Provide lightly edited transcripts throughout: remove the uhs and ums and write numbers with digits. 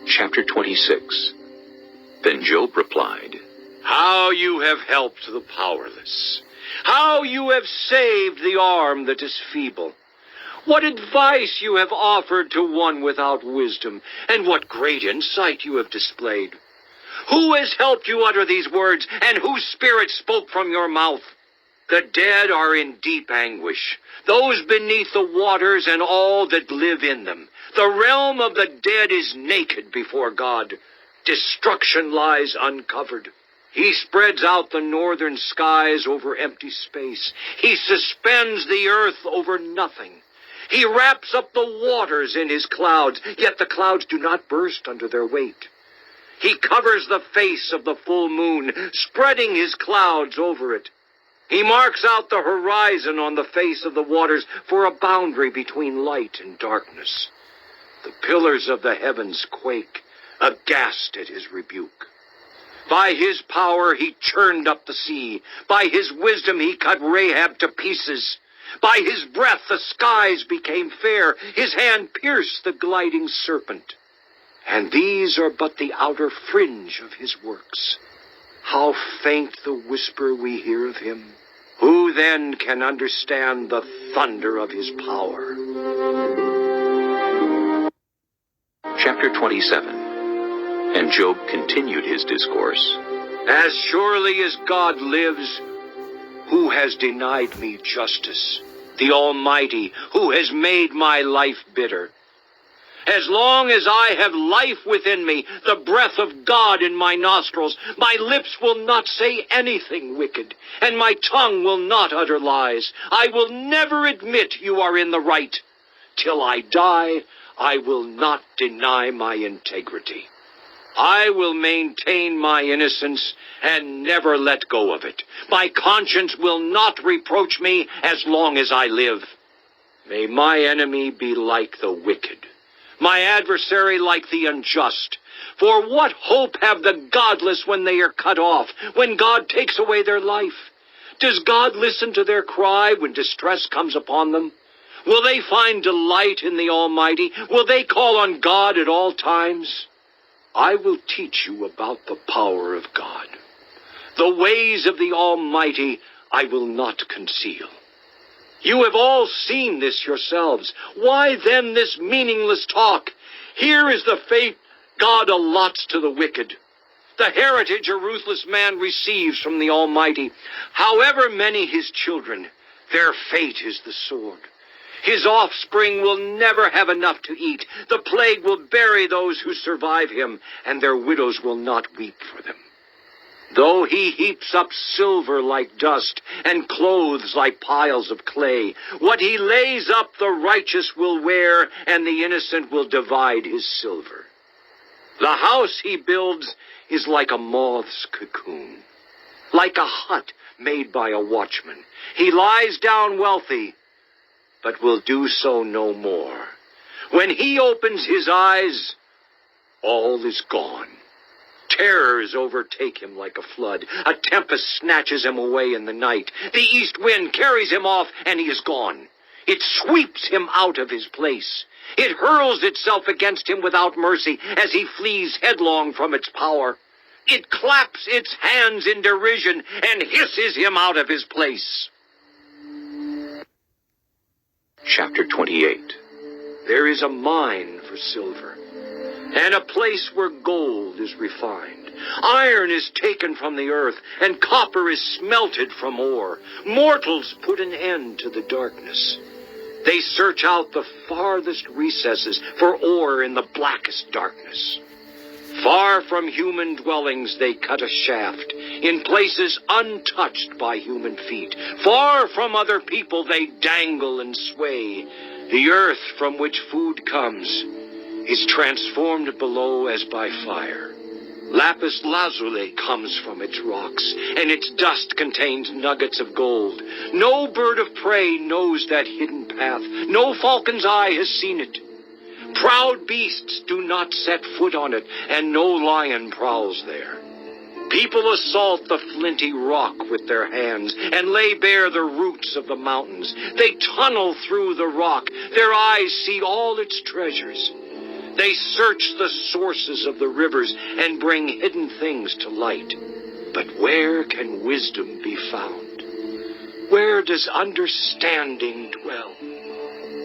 Chapter 26. Then Job replied, How you have helped the powerless! How you have saved the arm that is feeble! What advice you have offered to one without wisdom, and what great insight you have displayed! Who has helped you utter these words, and whose spirit spoke from your mouth? The dead are in deep anguish, those beneath the waters and all that live in them. The realm of the dead is naked before God. Destruction lies uncovered. He spreads out the northern skies over empty space. He suspends the earth over nothing. He wraps up the waters in his clouds, yet the clouds do not burst under their weight. He covers the face of the full moon, spreading his clouds over it. He marks out the horizon on the face of the waters for a boundary between light and darkness. The pillars of the heavens quake, aghast at his rebuke. By his power he churned up the sea. By his wisdom he cut Rahab to pieces. By his breath the skies became fair. His hand pierced the gliding serpent. And these are but the outer fringe of his works. How faint the whisper we hear of him. Who then can understand the thunder of his power? Chapter 27. And Job continued his discourse. As surely as God lives, who has denied me justice? The Almighty, who has made my life bitter. As long as I have life within me, the breath of God in my nostrils, my lips will not say anything wicked, and my tongue will not utter lies. I will never admit you are in the right. Till I die, I will not deny my integrity. I will maintain my innocence and never let go of it. My conscience will not reproach me as long as I live. May my enemy be like the wicked, my adversary like the unjust. For what hope have the godless when they are cut off, when God takes away their life? Does God listen to their cry when distress comes upon them? Will they find delight in the Almighty? Will they call on God at all times? I will teach you about the power of God. The ways of the Almighty I will not conceal. You have all seen this yourselves. Why then this meaningless talk? Here is the fate God allots to the wicked, the heritage a ruthless man receives from the Almighty. However many his children, their fate is the sword. His offspring will never have enough to eat. The plague will bury those who survive him, and their widows will not weep for them. Though he heaps up silver like dust, and clothes like piles of clay, what he lays up the righteous will wear, and the innocent will divide his silver. The house he builds is like a moth's cocoon, like a hut made by a watchman. He lies down wealthy, but will do so no more. When he opens his eyes, all is gone. Terrors overtake him like a flood. A tempest snatches him away in the night. The east wind carries him off, and he is gone. It sweeps him out of his place. It hurls itself against him without mercy as he flees headlong from its power. It claps its hands in derision and hisses him out of his place. Chapter 28. There is a mine for silver, and a place where gold is refined. Iron is taken from the earth, and copper is smelted from ore. Mortals put an end to the darkness. They search out the farthest recesses for ore in the blackest darkness. Far from human dwellings they cut a shaft, in places untouched by human feet. Far from other people they dangle and sway. The earth from which food comes is transformed below as by fire. Lapis lazuli comes from its rocks, and its dust contains nuggets of gold. No bird of prey knows that hidden path. No falcon's eye has seen it. Proud beasts do not set foot on it, and no lion prowls there. People assault the flinty rock with their hands and lay bare the roots of the mountains. They tunnel through the rock. Their eyes see all its treasures. They search the sources of the rivers and bring hidden things to light. But where can wisdom be found? Where does understanding dwell?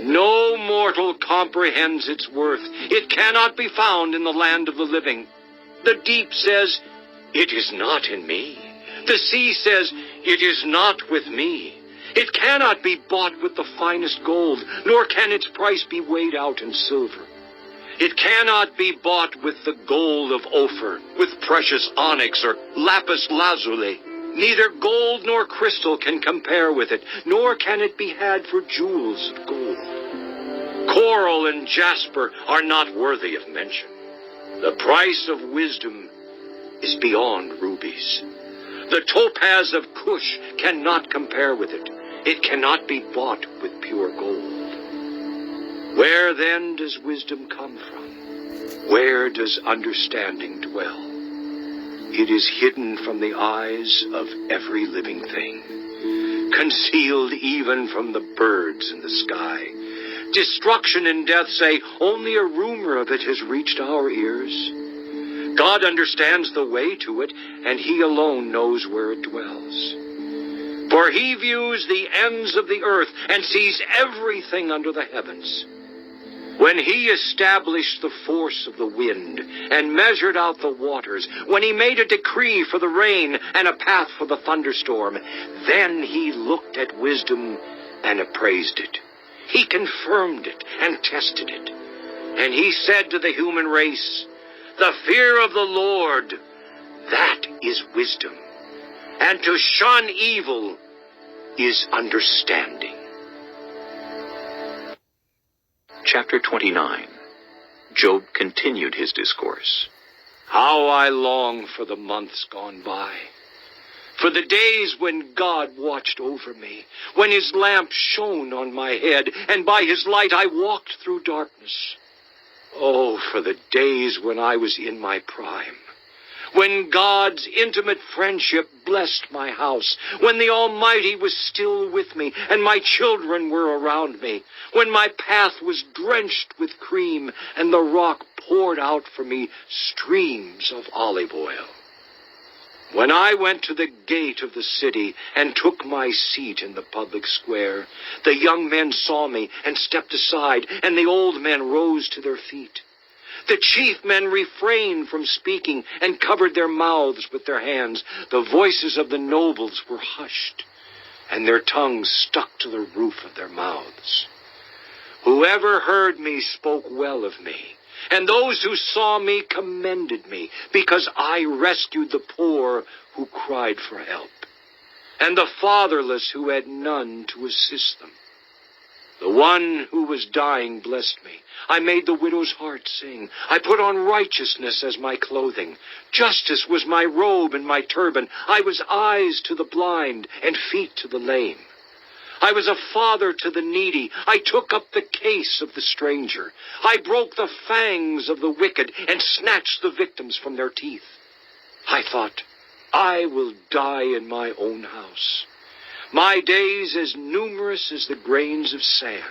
No mortal comprehends its worth. It cannot be found in the land of the living. The deep says, "It is not in me." The sea says, "It is not with me." It cannot be bought with the finest gold, nor can its price be weighed out in silver. It cannot be bought with the gold of Ophir, with precious onyx or lapis lazuli. Neither gold nor crystal can compare with it, nor can it be had for jewels of gold. Coral and jasper are not worthy of mention. The price of wisdom is beyond rubies. The topaz of Cush cannot compare with it. It cannot be bought with pure gold. Where then does wisdom come from? Where does understanding dwell? It is hidden from the eyes of every living thing, concealed even from the birds in the sky. Destruction and death say, only a rumor of it has reached our ears. God understands the way to it, and he alone knows where it dwells. For he views the ends of the earth and sees everything under the heavens. When he established the force of the wind and measured out the waters, when he made a decree for the rain and a path for the thunderstorm, then he looked at wisdom and appraised it. He confirmed it and tested it. And he said to the human race, "The fear of the Lord, that is wisdom. And to shun evil is understanding." Chapter 29. Job continued his discourse. How I long for the months gone by, for the days when God watched over me, when his lamp shone on my head, and by his light I walked through darkness. Oh, for the days when I was in my prime, when God's intimate friendship blessed my house, when the Almighty was still with me and my children were around me, when my path was drenched with cream and the rock poured out for me streams of olive oil. When I went to the gate of the city and took my seat in the public square, the young men saw me and stepped aside, and the old men rose to their feet. The chief men refrained from speaking and covered their mouths with their hands. The voices of the nobles were hushed, and their tongues stuck to the roof of their mouths. Whoever heard me spoke well of me, and those who saw me commended me, because I rescued the poor who cried for help, and the fatherless who had none to assist them. The one who was dying blessed me. I made the widow's heart sing. I put on righteousness as my clothing. Justice was my robe and my turban. I was eyes to the blind and feet to the lame. I was a father to the needy. I took up the case of the stranger. I broke the fangs of the wicked and snatched the victims from their teeth. I thought, I will die in my own house, my days as numerous as the grains of sand.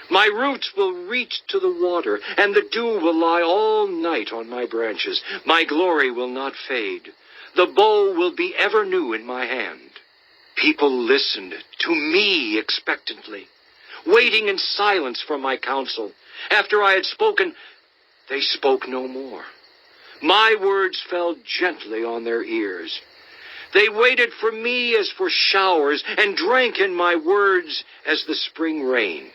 My roots will reach to the water, and the dew will lie all night on my branches. My glory will not fade. The bow will be ever new in my hand. People listened to me expectantly, waiting in silence for my counsel. After I had spoken, they spoke no more. My words fell gently on their ears. They waited for me as for showers, and drank in my words as the spring rain.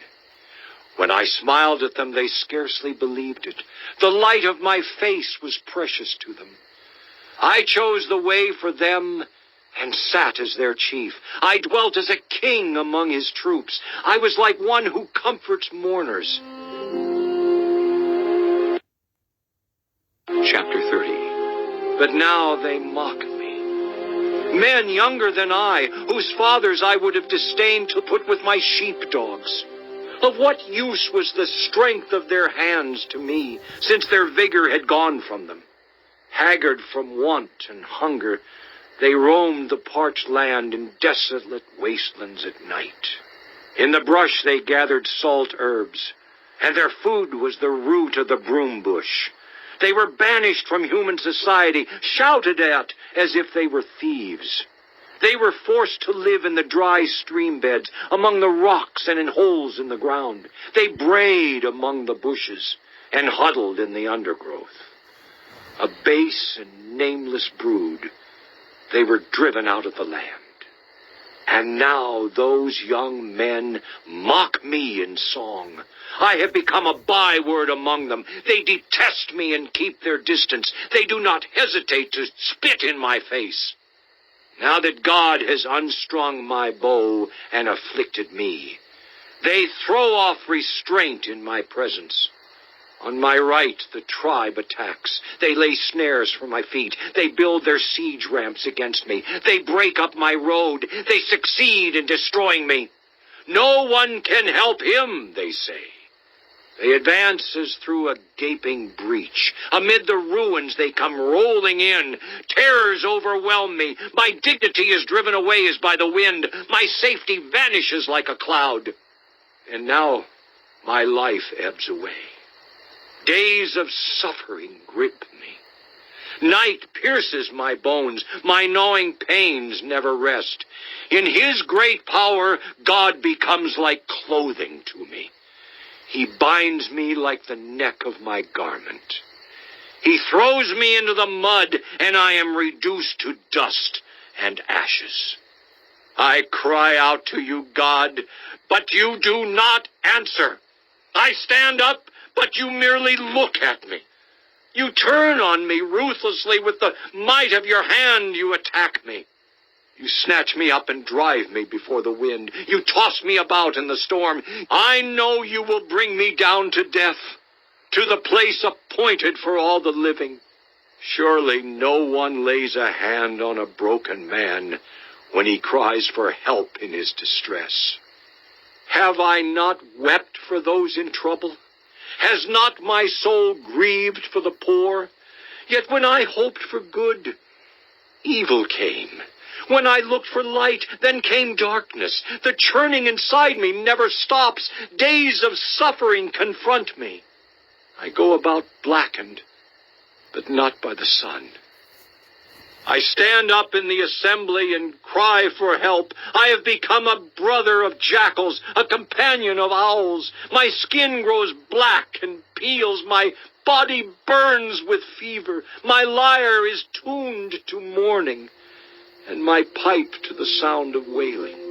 When I smiled at them, they scarcely believed it. The light of my face was precious to them. I chose the way for them and sat as their chief. I dwelt as a king among his troops. I was like one who comforts mourners. Chapter 30. But now they mock me. Men younger than I, whose fathers I would have disdained to put with my sheepdogs. Of what use was the strength of their hands to me, since their vigor had gone from them? Haggard from want and hunger, they roamed the parched land in desolate wastelands at night. In the brush they gathered salt herbs. and their food was the root of the broom bush. They were banished from human society, shouted at as if they were thieves. They were forced to live in the dry stream beds, among the rocks and in holes in the ground. They brayed among the bushes and huddled in the undergrowth. A base and nameless brood, they were driven out of the land. And now those young men mock me in song. I have become a byword among them. They detest me and keep their distance. They do not hesitate to spit in my face. Now that God has unstrung my bow and afflicted me, they throw off restraint in my presence. On my right, the tribe attacks. They lay snares for my feet. They build their siege ramps against me. They break up my road. They succeed in destroying me. No one can help him, they say. They advance as through a gaping breach. Amid the ruins they come rolling in. Terrors overwhelm me. My dignity is driven away as by the wind. My safety vanishes like a cloud. And now my life ebbs away. Days of suffering grip me. Night pierces my bones. My gnawing pains never rest. In his great power, God becomes like clothing to me. He binds me like the neck of my garment. He throws me into the mud, and I am reduced to dust and ashes. I cry out to you, God, but you do not answer. I stand up, but you merely look at me. You turn on me ruthlessly. With the might of your hand you attack me. You snatch me up and drive me before the wind. You toss me about in the storm. I know you will bring me down to death, to the place appointed for all the living. Surely no one lays a hand on a broken man when he cries for help in his distress. Have I not wept for those in trouble? Has not my soul grieved for the poor? Yet when I hoped for good, evil came. When I looked for light, then came darkness. The churning inside me never stops. Days of suffering confront me. I go about blackened, but not by the sun. I stand up in the assembly and cry for help. I have become a brother of jackals, a companion of owls. My skin grows black and peels. My body burns with fever. My lyre is tuned to mourning, and my pipe to the sound of wailing.